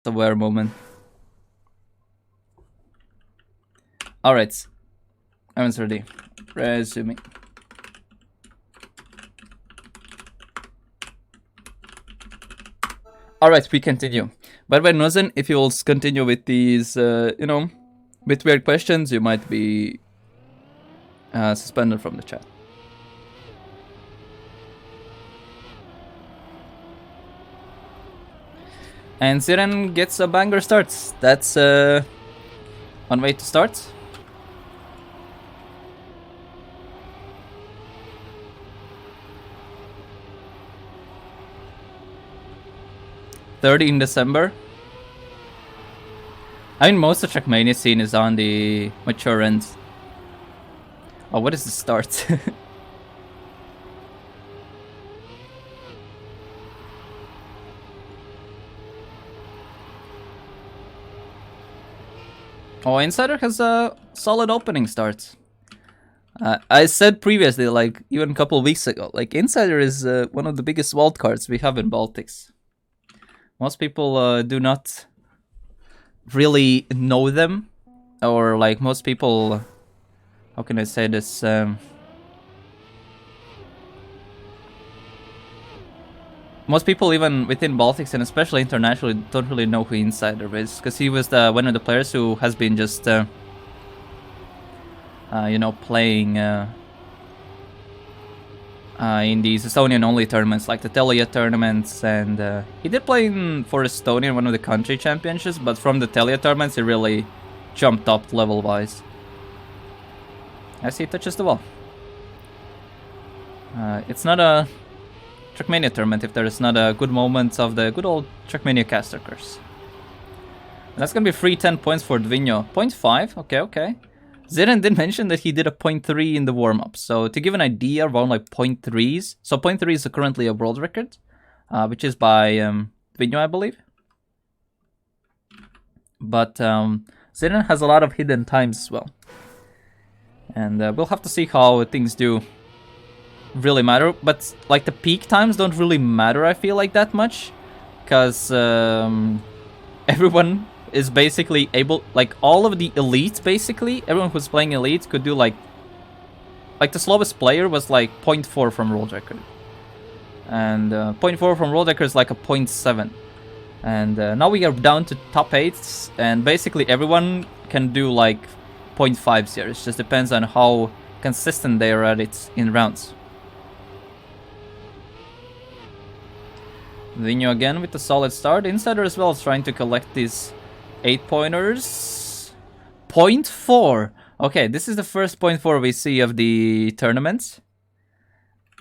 a rare moment. Alright. Everyone's ready. Resume. Alright, we continue. By the way, Nozen, if you will continue with these, you know, with weird questions, you might be suspended from the chat. And Siren gets a banger starts. That's one way to start. In December. I mean, most of the Trackmania scene is on the mature end. Oh, what is the start? Oh, Insider has a solid opening start. I said previously, like even a couple of weeks ago, like Insider is one of the biggest wildcards we have in Baltics. Most people do not really know them, or like most people, how can I say this? Most people, even within Baltics and especially internationally, don't really know who Insider is, because he was one of the players who has been just, you know, playing in these Estonian-only tournaments, like the Telia tournaments, and he did play for Estonia, one of the country championships, but from the Telia tournaments, he really jumped up level-wise. As he touches the wall. It's not a Trackmania tournament if there is not a good moment of the good old Trackmania caster curse. And that's gonna be free 10 points for Dvinho. 0.5, okay. Ziren did mention that he did a 0.3 in the warm-up. So to give an idea, around like 0.3s. So 0.3 is currently a world record, which is by Dvinho, I believe. But Ziren has a lot of hidden times as well. And we'll have to see how things do really matter. But like the peak times don't really matter, I feel like, that much. Because everyone is basically able, like all of the elites basically, everyone who's playing elites could do like the slowest player was like 0.4 from world record. And 0.4 from world record is like a 0.7. And now we are down to top 8s, and basically everyone can do like 0.5s here. It just depends on how consistent they are at it in rounds. Dvinho again with a solid start. Insider as well is trying to collect these 8-pointers. 0.4. Okay, this is the first 0.4 we see of the tournament.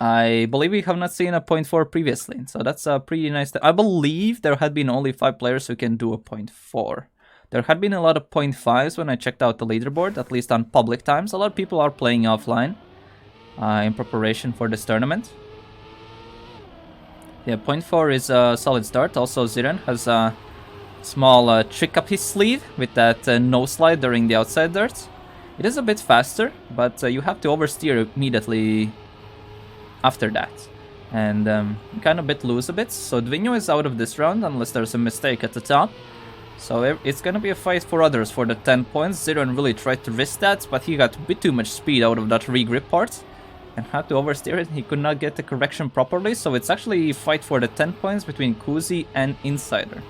I believe we have not seen a 0.4 previously, so that's a pretty nice. I believe there had been only 5 players who can do a 0.4. There had been a lot of 0.5s when I checked out the leaderboard, at least on public times. A lot of people are playing offline in preparation for this tournament. Yeah, 0.4 is a solid start. Also, Ziren has a small trick up his sleeve with that no slide during the outside darts. It is a bit faster, but you have to oversteer immediately after that. And you kind of bit lose a bit. So Dvinho is out of this round unless there's a mistake at the top. So it's gonna be a fight for others for the 10 points. Ziren really tried to risk that, but he got a bit too much speed out of that regrip part and had to oversteer it. He could not get the correction properly, so it's actually a fight for the 10 points between Kuzi and Insider.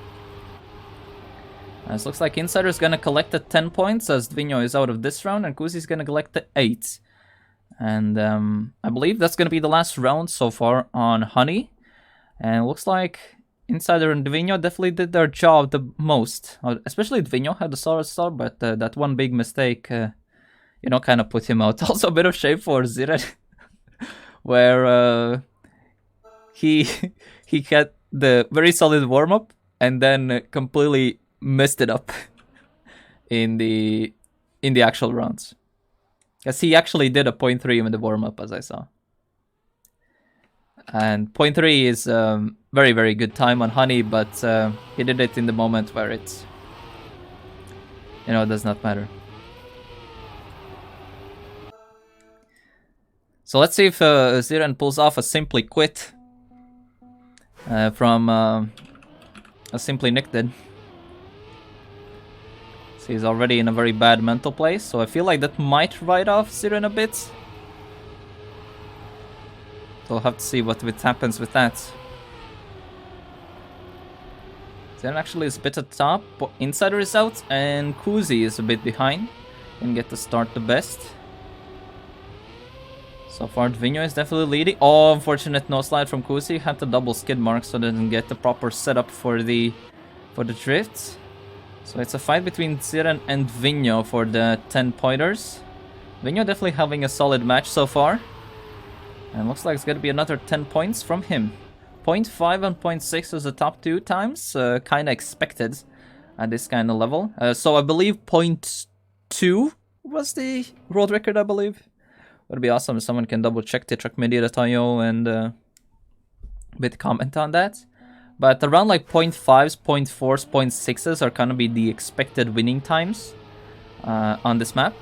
It looks like Insider is gonna collect the 10 points as Dvinho is out of this round, and Kuzi is gonna collect the 8. And I believe that's gonna be the last round so far on Honey. And it looks like Insider and Dvinho definitely did their job the most. Especially Dvinho had a solid start, but that one big mistake, you know, kind of put him out. Also a bit of shame for Ziren, where he had the very solid warm-up and then completely messed it up in the actual rounds. Because he actually did a 0.3 in the warm-up, as I saw. And 0.3 is very, very good time on Honey, but he did it in the moment where it, you know, does not matter. So let's see if Ziren pulls off a Simply Quit from a Simply Nick did. He's already in a very bad mental place, so I feel like that might write off Ziren a bit. So we'll have to see what happens with that. Ziren actually is a bit at the top, but Insider is out, and Kuzi is a bit behind. Can get to start the best. So far, Dvinho is definitely leading. Oh, unfortunate no slide from Kuzi. Had the double skid mark, so didn't get the proper setup for the drift. So it's a fight between Ziren and Dvinho for the 10 pointers. Dvinho definitely having a solid match so far. And looks like it's going to be another 10 points from him. 0.5 and 0.6 is the top 2 times. Kind of expected at this kind of level. So I believe 0.2 was the world record, I believe. Would be awesome if someone can double check the trackmedia.io and bit comment on that. But around like 0.5s, 0.4s, 0.6s are gonna be the expected winning times on this map.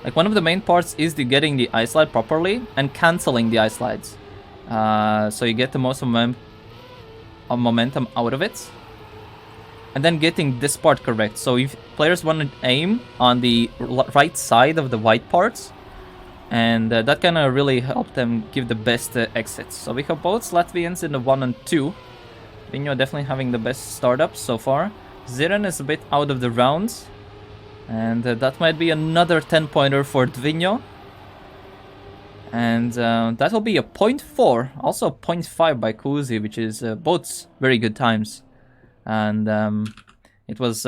Like one of the main parts is getting the ice slide properly and cancelling the ice slides. So you get the most momentum out of it. And then getting this part correct. So if players want to aim on the right side of the white parts, and that kind of really helped them give the best exits. So we have both Latvians in the 1 and 2. Dvinho definitely having the best startups so far. Ziren is a bit out of the rounds. And that might be another 10-pointer for Dvinho. And that will be a 0.4, also 0.5 by Kuzi, which is both very good times. And it was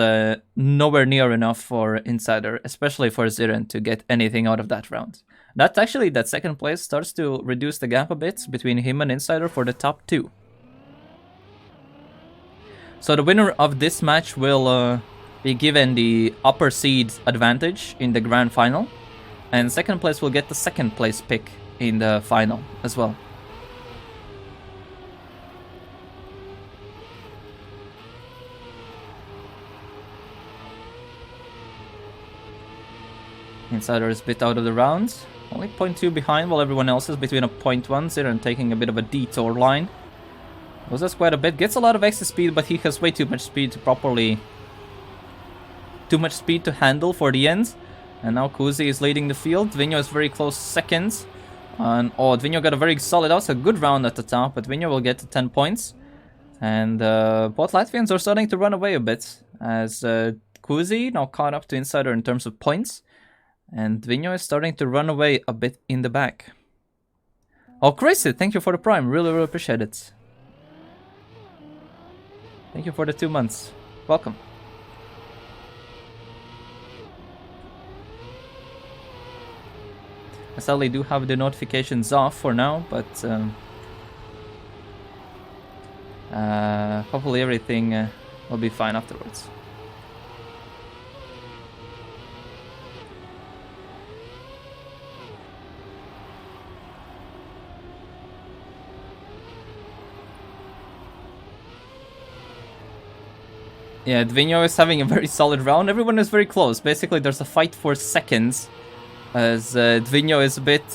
nowhere near enough for Insider, especially for Ziren, to get anything out of that round. That actually, that second place starts to reduce the gap a bit between him and Insider for the top 2. So the winner of this match will be given the upper seed advantage in the grand final. And second place will get the second place pick in the final as well. Insider is a bit out of the rounds. Only 0.2 behind while everyone else is between a 0.1. Ziren taking a bit of a detour line. Loses quite a bit. Gets a lot of extra speed, but he has way too much speed to properly... Too much speed to handle for the end. And now Kuzi is leading the field. Dvinho is very close second. And Dvinho got a very solid, also a good round at the top, but Dvinho will get to 10 points. And both Latvians are starting to run away a bit, as Kuzi now caught up to Insider in terms of points. And Dvinho is starting to run away a bit in the back. Oh, crazy! Thank you for the prime. Really, really appreciate it. Thank you for the 2 months. Welcome. I sadly do have the notifications off for now, but hopefully everything will be fine afterwards. Yeah, Dvinho is having a very solid round. Everyone is very close. Basically, there's a fight for seconds. As Dvinho is a bit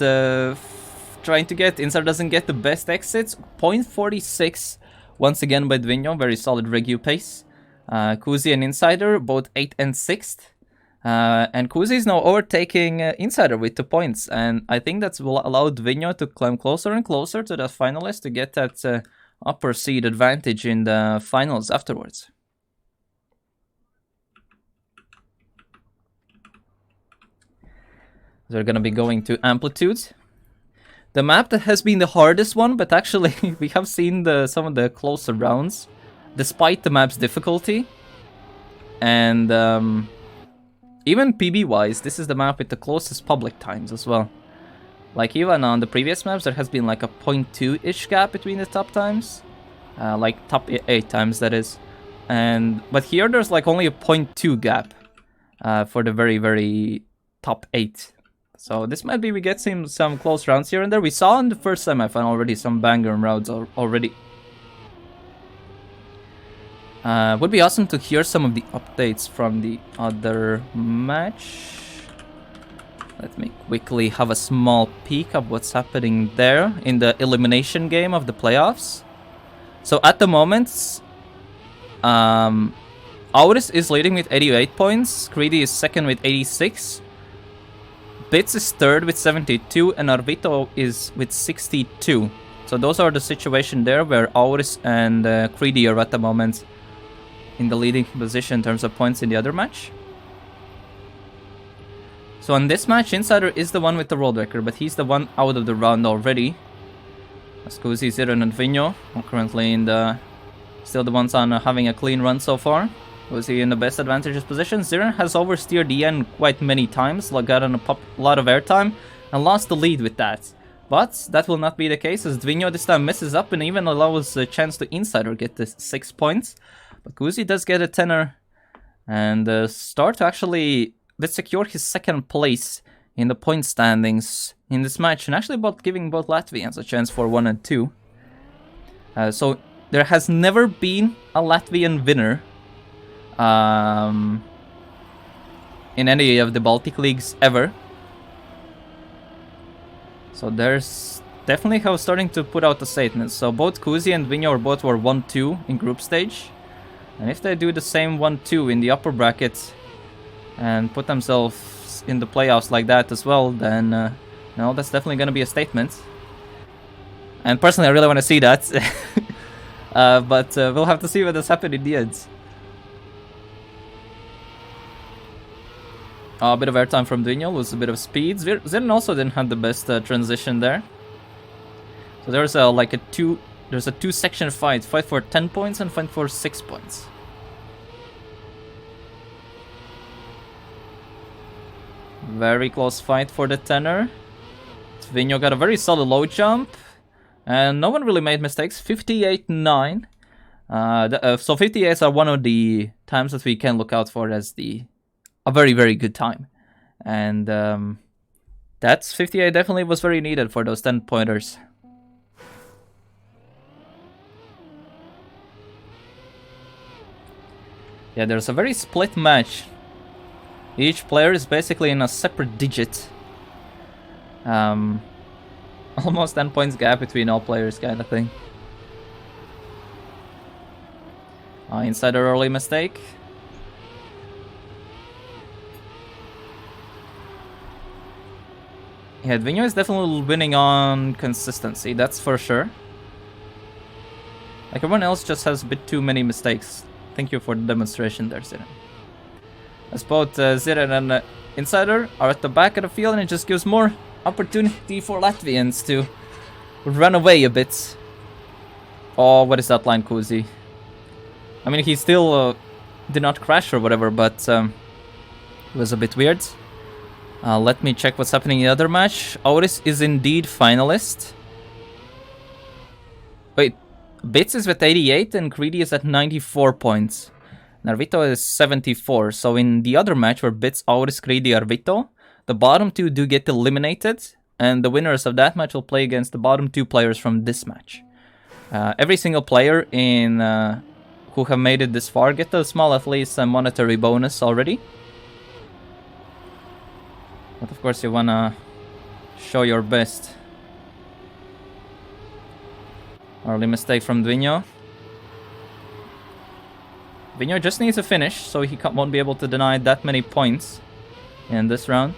trying to get... Insider doesn't get the best exits. 0.46 once again by Dvinho. Very solid regu pace. Kuzi and Insider, both 8th and 6th. And Kuzi is now overtaking Insider with 2 points. And I think that will allow Dvinho to climb closer and closer to the finalist to get that upper seed advantage in the finals afterwards. They're gonna be going to Amplitude. The map that has been the hardest one, but actually we have seen some of the closer rounds, despite the map's difficulty. And even PB-wise, this is the map with the closest public times as well. Like even on the previous maps, there has been like a 0.2-ish gap between the top times. Like top 8 times, that is. But here there's like only a 0.2 gap for the very, very top 8. So this might be we get some close rounds here and there. We saw in the first semifinal already some banger rounds already. Would be awesome to hear some of the updates from the other match. Let me quickly have a small peek of what's happening there in the elimination game of the playoffs. So at the moment, Auris is leading with 88 points, Greedy is second with 86, Bits is third with 72, and Arvito is with 62. So those are the situation there where Auris and Greedy are at the moment in the leading position in terms of points in the other match. So in this match, Insider is the one with the world record, but he's the one out of the round already. Scusi, Ziren, and Vinho are currently in the... still the ones on having a clean run so far. Was he in the best advantageous position? Ziren has oversteered the end quite many times, got on a lot of airtime, and lost the lead with that. But that will not be the case, as Dvinho this time messes up and even allows a chance to Insider get the 6 points. But Guzi does get a 10er and start to actually secure his second place in the point standings in this match, and actually giving both Latvians a chance for 1 and 2. So there has never been a Latvian winner in any of the Baltic leagues ever. So there's definitely how starting to put out the statements. So both Kuzi and Vinho both were 1-2 in group stage. And if they do the same 1-2 in the upper bracket and put themselves in the playoffs like that as well, then no, that's definitely going to be a statement. And personally, I really want to see that. But we'll have to see what does happen in the end. A bit of airtime from Dvinho, loses a bit of speed. Ziren also didn't have the best transition there. So there's there's a 2-section fight for 10 points and fight for 6 points. Very close fight for the 10er. Dvinho got a very solid low jump, and no one really made mistakes. 58-9. So 58s are one of the times that we can look out for as a very, very good time. And that's 58 definitely was very needed for those 10 pointers. Yeah, there's a very split match. Each player is basically in a separate digit. Almost 10 points gap between all players, kind of thing. Insider early mistake. Yeah, Dvinho is definitely winning on consistency, that's for sure. Like, everyone else just has a bit too many mistakes. Thank you for the demonstration there, Ziren. As both Ziren and Insider are at the back of the field, and it just gives more opportunity for Latvians to run away a bit. Oh, what is that line, Kuzi? I mean, he still did not crash or whatever, but it was a bit weird. Let me check what's happening in the other match. Auris is indeed finalist. Wait, Bits is with 88 and Greedy is at 94 points. Arvito is 74. So in the other match where Bits, Auris, Greedy, Arvito, the bottom two do get eliminated, and the winners of that match will play against the bottom 2 players from this match. Every single player in who have made it this far get a small, at least, monetary bonus already. But of course you wanna show your best. Early mistake from Dvinho. Dvinho just needs to finish, so he won't be able to deny that many points in this round.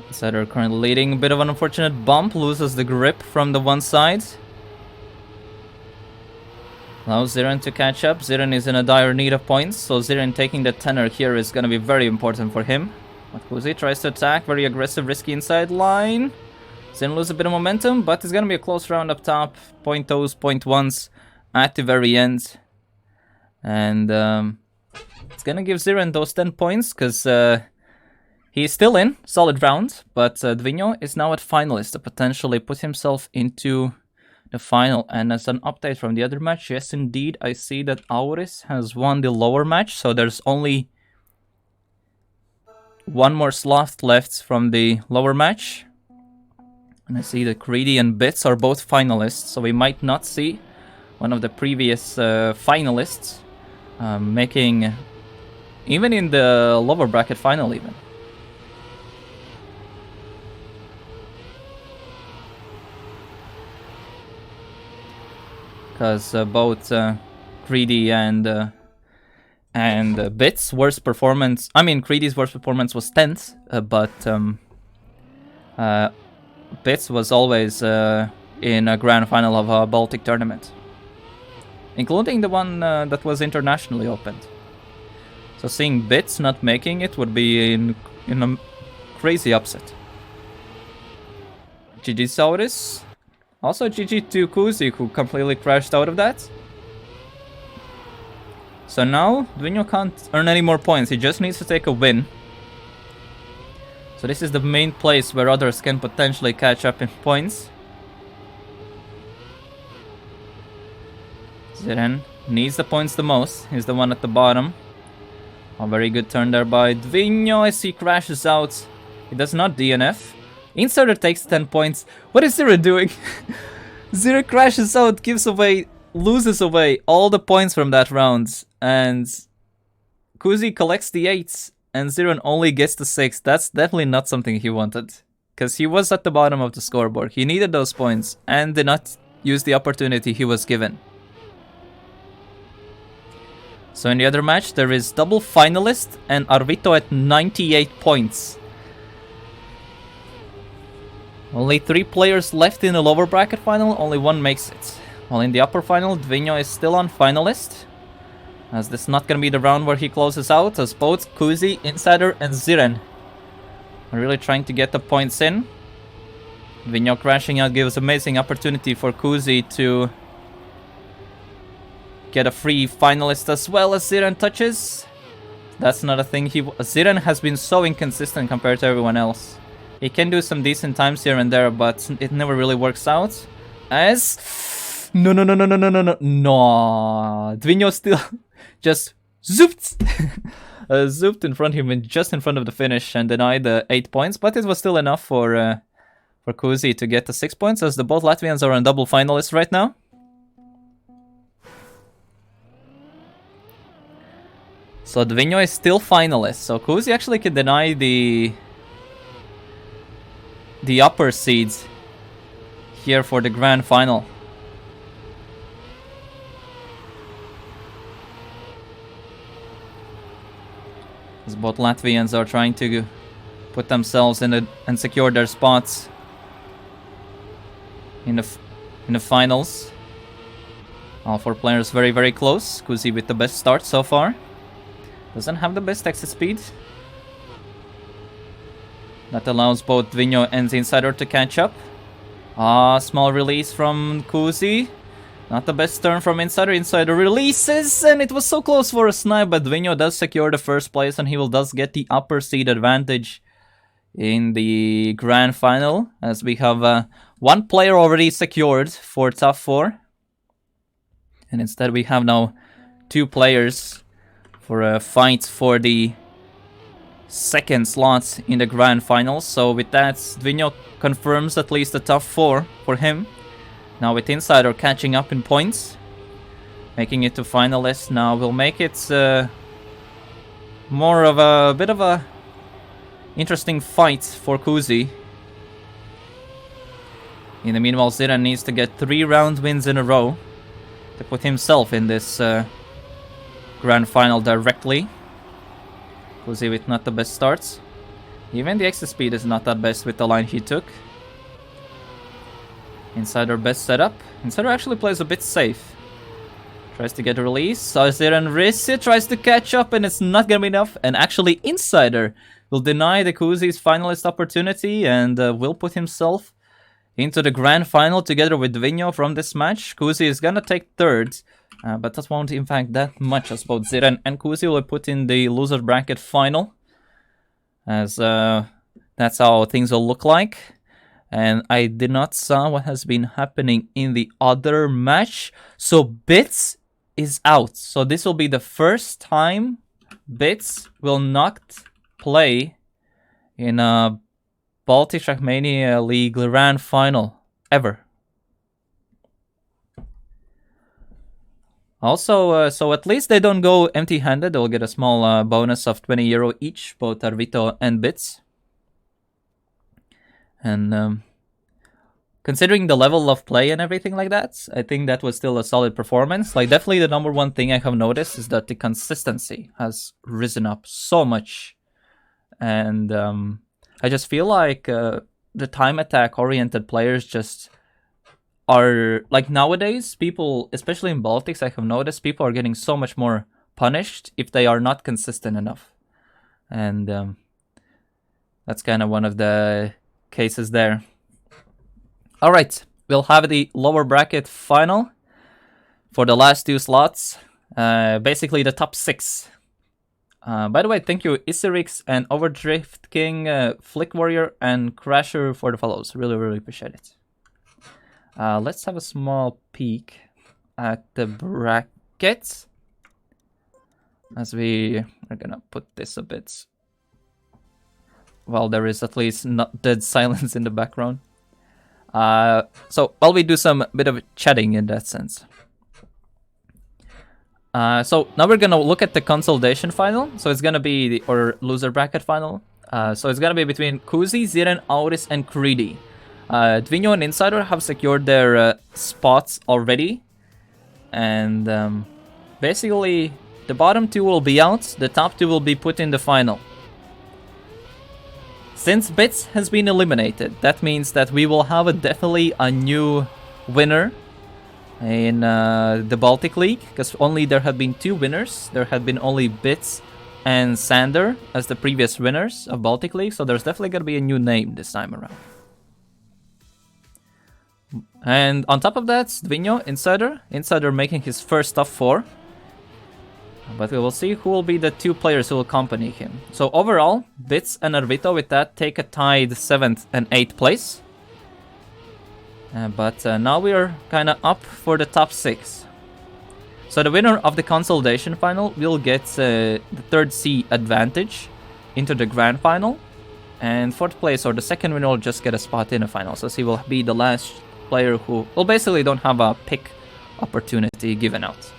Insider currently leading, a bit of an unfortunate bump, loses the grip from the one side. Allows Ziren to catch up. Ziren is in a dire need of points, so Ziren taking the 10er here is going to be very important for him. Matkuzi tries to attack, very aggressive, risky inside line. Ziren loses a bit of momentum, but it's going to be a close round up top. 0.0s, 0.1s at the very end. And it's going to give Ziren those 10 points, because he's still in, solid round, but Dvinho is now at finalist to potentially put himself into the final. And as an update from the other match, yes indeed, I see that Auris has won the lower match, so there's only one more slot left from the lower match. And I see that Greedy and Bits are both finalists, so we might not see one of the previous finalists, making even in the lower bracket final even. Because both Greedy and Bits' worst performance, I mean Greedy's worst performance was 10th, but Bits was always in a grand final of a Baltic tournament, including the one that was internationally opened. So seeing Bits not making it would be in a crazy upset. GG Saurus. Also GG to Kuzi, who completely crashed out of that. So now Dvinho can't earn any more points, he just needs to take a win. So this is the main place where others can potentially catch up in points. Ziren needs the points the most, he's the one at the bottom. A very good turn there by Dvinho as he crashes out. He does not DNF. Insider takes 10 points. What is Ziren doing? Ziren crashes out, loses away all the points from that round. And Kuzi collects the 8s and Ziren only gets the 6. That's definitely not something he wanted. Because he was at the bottom of the scoreboard. He needed those points and did not use the opportunity he was given. So in the other match, there is double finalist and Arvito at 98 points. Only 3 players left in the lower bracket final, only 1 makes it. While in the upper final, Dvinho is still on finalist. As this is not going to be the round where he closes out, as both Kuzi, Insider and Ziren are really trying to get the points in. Dvinho crashing out gives amazing opportunity for Kuzi to get a free finalist as well as Ziren touches. That's not a thing. Ziren has been so inconsistent compared to everyone else. He can do some decent times here and there, but it never really works out. As... No. Dvinho still just zooped. Zooped in front of him, just in front of the finish, and denied the 8 points. But it was still enough for Kuzi to get the 6 points, as the both Latvians are on double finalists right now. So Dvinho is still finalist. So Kuzi actually can deny the upper seeds here for the grand final. As both Latvians are trying to put themselves in and secure their spots in the finals. All 4 players very, very close. Kuzi with the best start so far. Doesn't have the best exit speed. That allows both Dvinho and Insider to catch up. Small release from Kuzi. Not the best turn from Insider. Insider releases, and it was so close for a snipe, but Dvinho does secure the first place, and he does get the upper seed advantage in the grand final, as we have 1 player already secured for top 4. And instead we have now 2 players for a fight for the second slot in the grand final. So with that, Dvinho confirms at least the top 4 for him. Now with Insider catching up in points, making it to finalists. Now will make it more of a bit of a interesting fight for Kuzi. In the meanwhile, Ziren needs to get 3 round wins in a row to put himself in this grand final directly. Kuzi with not the best starts. Even the exit speed is not that best with the line he took. Insider best setup. Insider actually plays a bit safe. Tries to get a release. Ziren risks it, tries to catch up, and it's not gonna be enough. And actually Insider will deny the Kuzi's finalist opportunity and will put himself into the grand final together with Dvinho from this match. Kuzi is gonna take 3rd. But that won't impact that much, as both Ziren and Kuzi will put in the loser bracket final. As that's how things will look like. And I did not saw what has been happening in the other match. So Bits is out. So this will be the first time Bits will not play in a Baltic Trackmania League grand final ever. Also, so at least they don't go empty-handed. They'll get a small bonus of €20 each, both Arvito and Bits. And considering the level of play and everything like that, I think that was still a solid performance. Like, definitely the number one thing I have noticed is that the consistency has risen up so much. And I just feel like the time attack-oriented players just are, like, nowadays, people, especially in Baltics, I have noticed people are getting so much more punished if they are not consistent enough. And that's kind of one of the cases there. All right, we'll have the lower bracket final for the last two slots. Basically the top 6. By the way, thank you Isirix and Overdrift King, Flick Warrior, and Crasher for the follows. Really, really appreciate it. Let's have a small peek at the brackets. As we are gonna put this a bit, well, there is at least not dead silence in the background. So while we do some bit of chatting in that sense. So now we're gonna look at the consolidation final. So it's gonna be or loser bracket final. So it's gonna be between Kuzi, Ziren, Auris, and Creedy. Dvinho and Insider have secured their spots already. And basically, the bottom 2 will be out, the top 2 will be put in the final. Since Bits has been eliminated, that means that we will have definitely a new winner in the Baltic League, because only there have been 2 winners. There had been only Bits and Sander as the previous winners of Baltic League, so there's definitely going to be a new name this time around. And on top of that, Dvinho, Insider making his first top 4. But we will see who will be the 2 players who will accompany him. So overall, Bits and Arvito with that take a tied 7th and 8th place. But now we are kind of up for the top 6. So the winner of the consolidation final will get the 3rd C advantage into the grand final. And 4th place or the second winner will just get a spot in the final. So he will be the last player who will basically don't have a pick opportunity given out.